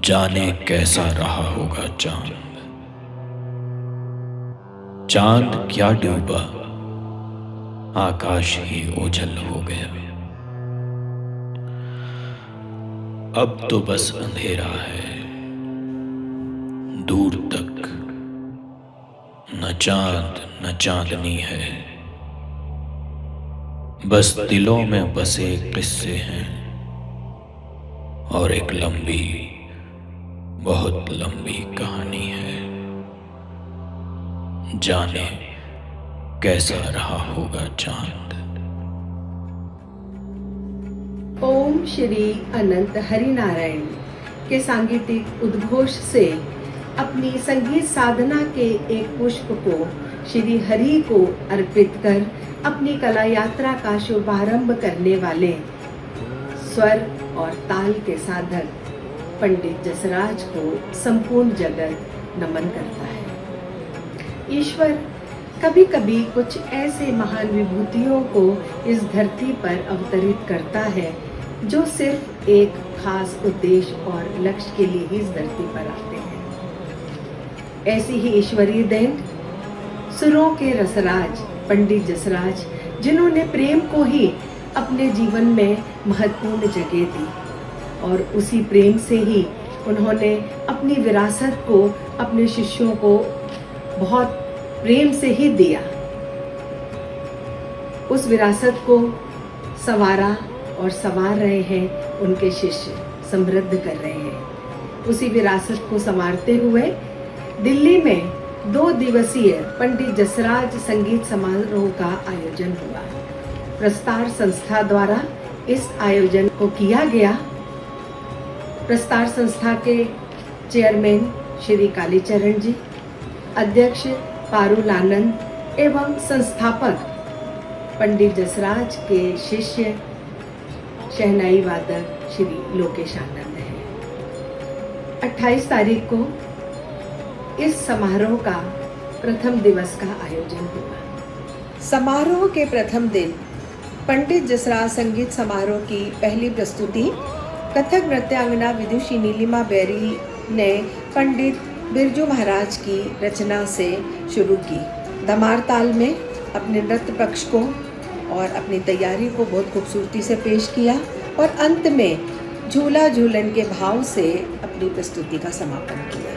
जाने कैसा रहा होगा चांद। चांद क्या डूबा, आकाश ही ओझल हो गया। अब तो बस अंधेरा है, दूर तक न चांद न चांदनी है। बस दिलों में बसे किस्से हैं और एक लंबी, बहुत लंबी कहानी है। जाने कैसा रहा होगा चांद। ओम श्री अनंत हरिनारायण के सांगीतिक उद्घोष से अपनी संगीत साधना के एक पुष्प को श्री हरि को अर्पित कर अपनी कला यात्रा का शुभारंभ करने वाले स्वर और ताल के साधक पंडित जसराज को संपूर्ण जगत नमन करता है। ईश्वर कभी कभी कुछ ऐसे महान विभूतियों को इस धरती पर अवतरित करता है जो सिर्फ एक खास उद्देश्य और लक्ष्य के लिए ही इस धरती पर आते हैं। ऐसी ही ईश्वरीय देन सुरों के रसराज पंडित जसराज, जिन्होंने प्रेम को ही अपने जीवन में महत्वपूर्ण जगह दी और उसी प्रेम से ही उन्होंने अपनी विरासत को अपने शिष्यों को बहुत प्रेम से ही दिया। उस विरासत को संवारा और संवार रहे हैं उनके शिष्य, समृद्ध कर रहे हैं। उसी विरासत को संवारते हुए दिल्ली में 2 दिवसीय पंडित जसराज संगीत समारोह का आयोजन हुआ। प्रस्तार संस्था द्वारा इस आयोजन को किया गया। प्रस्तार संस्था के चेयरमैन श्री कालीचरण जी, अध्यक्ष पारुल आनंद एवं संस्थापक पंडित जसराज के शिष्य शहनाई वादक श्री लोकेश आनंद है। 28 तारीख को इस समारोह का प्रथम दिवस का आयोजन हुआ। समारोह के प्रथम दिन पंडित जसराज संगीत समारोह की पहली प्रस्तुति कथक नृत्यांगना विदुषी नीलिमा बेरी ने पंडित बिरजू महाराज की रचना से शुरू की। दमार ताल में अपने नृत्य पक्ष को और अपनी तैयारी को बहुत खूबसूरती से पेश किया और अंत में झूला झूलन के भाव से अपनी प्रस्तुति का समापन किया।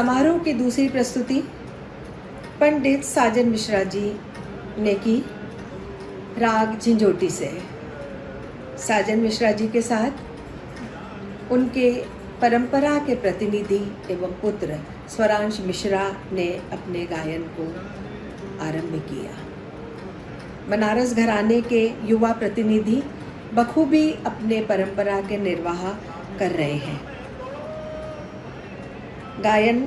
समारोह की दूसरी प्रस्तुति पंडित साजन मिश्रा जी ने की राग झंझोटी से। साजन मिश्रा जी के साथ उनके परंपरा के प्रतिनिधि एवं पुत्र स्वरांश मिश्रा ने अपने गायन को आरंभ किया। बनारस घराने के युवा प्रतिनिधि बखूबी अपने परंपरा के निर्वाह कर रहे हैं। गायन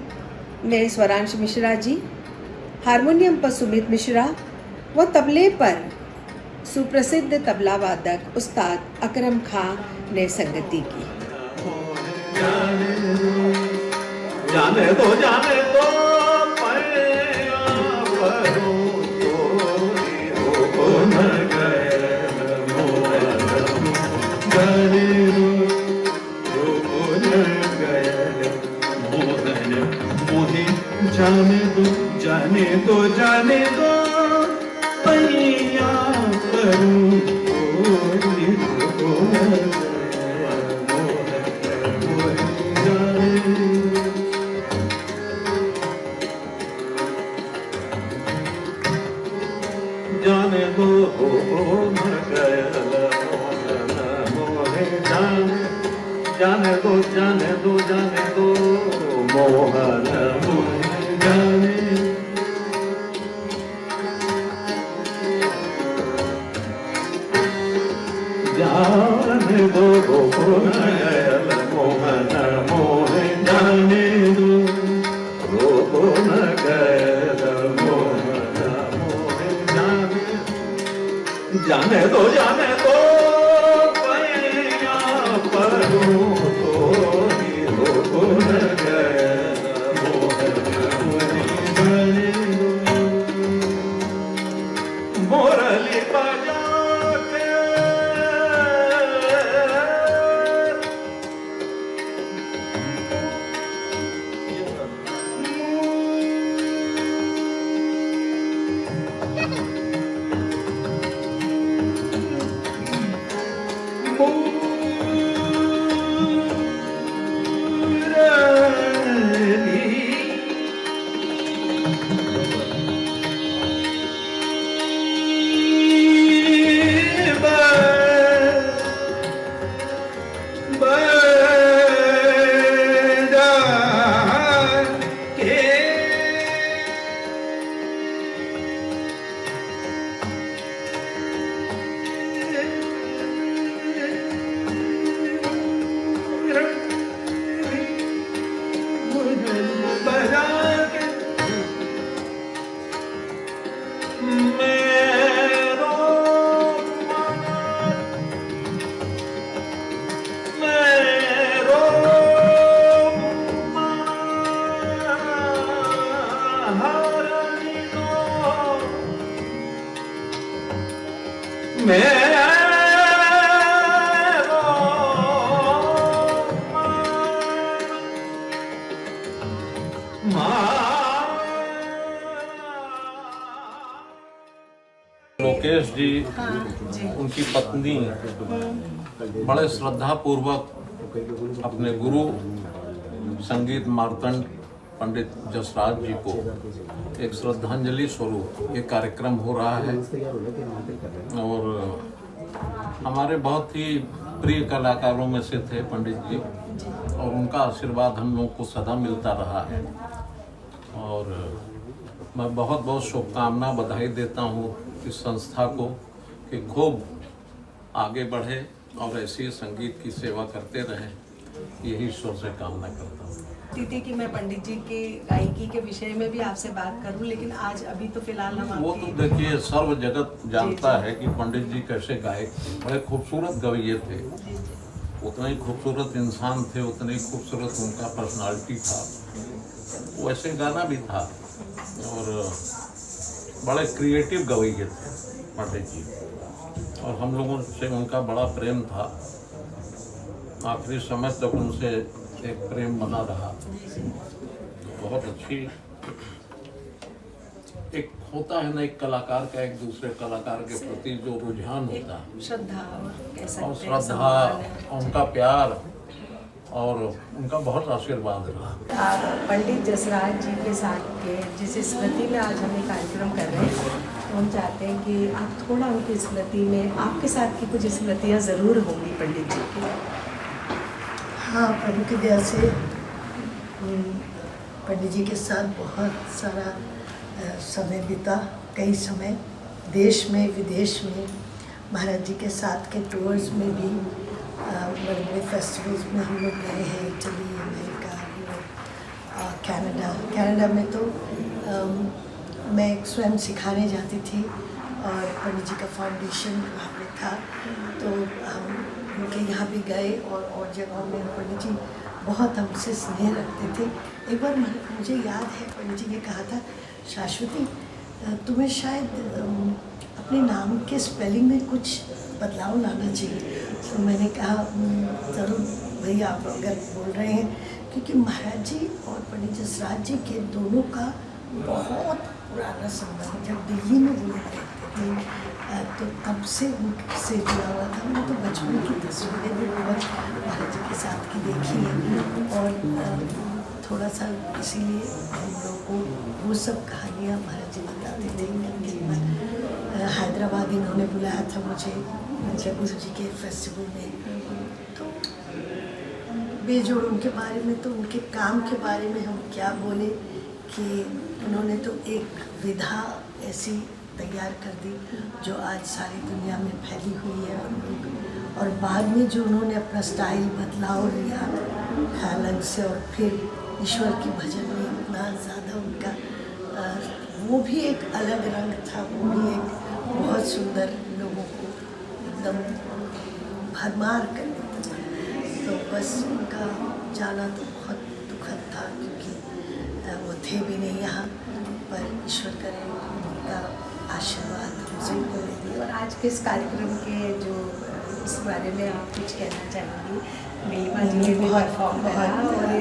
में स्वरांश मिश्रा जी, हारमोनियम पर सुमित मिश्रा व तबले पर सुप्रसिद्ध तबला वादक उस्ताद अकरम खां ने संगति की। जाने दो जाने दो पैया करूं जाने दो मर गया जाने दो मोहन जाने दो मोहन मोहन जाने दो रोहन गैर मोहन मोहन जाने दो पैया परूं तो रोहन गैर मोहन जाने दो मोरली बजा लोकेश जी, उनकी पत्नी बड़े श्रद्धा पूर्वक अपने गुरु संगीत मार्तंड पंडित जसराज जी को एक श्रद्धांजलि स्वरूप ये कार्यक्रम हो रहा है और हमारे बहुत ही प्रिय कलाकारों में से थे पंडित जी और उनका आशीर्वाद हम लोग को सदा मिलता रहा है और मैं बहुत बहुत शुभकामना बधाई देता हूँ इस संस्था को कि खूब आगे बढ़े और ऐसी संगीत की सेवा करते रहें, यही ईश्वर से कामना करता हूँ। थी कि मैं पंडित जी के गायकी के विषय में भी आपसे बात करूं, लेकिन आज अभी तो फिलहाल हम वो तो देखिए सर्व जगत जानता है कि पंडित जी कैसे गायक थे, बड़े खूबसूरत गवैये थे, उतना ही खूबसूरत इंसान थे, उतनी ही खूबसूरत उनका पर्सनालिटी था, वैसे गाना भी था और बड़े क्रिएटिव गवैये थे पंडित जी और हम लोगों से उनका बड़ा प्रेम था। आखिरी समय तक उनसे एक प्रेम बना रहा। बहुत अच्छी एक होता है ना एक कलाकार का एक दूसरे कलाकार के प्रति जो रुझान होता है, श्रद्धा और श्रद्धा, उनका प्यार और उनका बहुत आशीर्वाद रहा। पंडित जसराज जी के साथ के जिस स्मृति में आज हम ये कार्यक्रम कर रहे हैं, तो हम चाहते हैं कि आप थोड़ा उनकी स्मृति में, आपके साथ की कुछ स्मृतियाँ ज़रूर होंगी पंडित जी की। हाँ, प्रभु की दया से पंडित जी के साथ बहुत सारा समय बीता, कई समय देश में विदेश में, महाराज जी के साथ के टूर्स में भी, बड़े बड़े फेस्टिवल्स में हम लोग गए हैं, इटली, अमेरिका, कनाडा में तो मैं स्वयं सिखाने जाती थी और पंडित जी का फाउंडेशन वहाँ पे था, तो हम उनके यहाँ भी गए और जगहों में पंडित जी बहुत हमसे स्नेह रखते थे। एक बार मुझे याद है पंडित जी ने कहा था, शाश्वती तुम्हें शायद अपने नाम के स्पेलिंग में कुछ बदलाव लाना चाहिए। तो मैंने कहा ज़रूर भैया, आप अगर बोल रहे हैं, क्योंकि महाराज जी और पंडित जसराज जी के दोनों का बहुत पुराना संबंध, जब दिल्ली में वो रहते थे तो तब से उनसे जुड़ा हुआ था। मैंने तो बचपन की तस्वीरें भी बहुत महाराज जी के साथ की देखी हैं और थोड़ा सा इसीलिए हम लोगों को वो सब कहानियाँ महाराज जी बताते थे। हैदराबाद इन्होंने बुलाया था मुझे गुरु जी के फेस्टिवल में, तो बेजोड़ उनके बारे में, तो उनके काम के बारे में हम क्या बोले कि उन्होंने तो एक विधा ऐसी तैयार कर दी जो आज सारी दुनिया में फैली हुई है। और बाद में जो उन्होंने अपना स्टाइल बदलाव लिया ख्याल से, और फिर ईश्वर की भजन में इतना ज़्यादा उनका वो भी एक अलग रंग था, वो भी एक बहुत सुंदर, लोगों को एकदम भरमार कर देता था। तो बस उनका जाना तो बहुत दुखद था, क्योंकि वो थे भी नहीं यहाँ, पर ईश्वर करे उनका आशीर्वाद हम सबको मिले। और आज के इस कार्यक्रम के जो इस बारे में आप कुछ कहना चाहेंगी? नीलिमा जी ने भी बहुत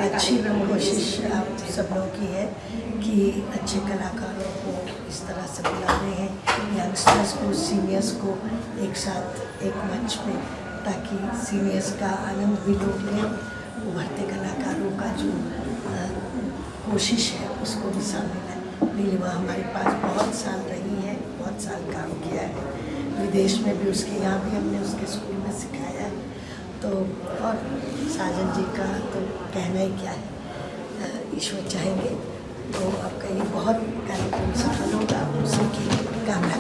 अच्छी कोशिश आप सब लोगों की है कि अच्छे कलाकारों को इस तरह से बुला रहे हैं, यंगस्टर्स को, सीनियर्स को एक साथ एक मंच पे, ताकि सीनियर्स का आनंद भी लोग लें, उभरते कलाकारों का जो कोशिश है उसको भी सामने लाएं। नीलिमा हमारे पास बहुत साल रही है, बहुत साल काम किया है, विदेश में भी उसके, यहाँ भी हमने उसके स्कूल में सिखाया है। तो और साजन जी का तो कहना ही क्या है, ईश्वर चाहेंगे तो आपका ये बहुत कार्यक्रम सफल होगा, उसी की कामना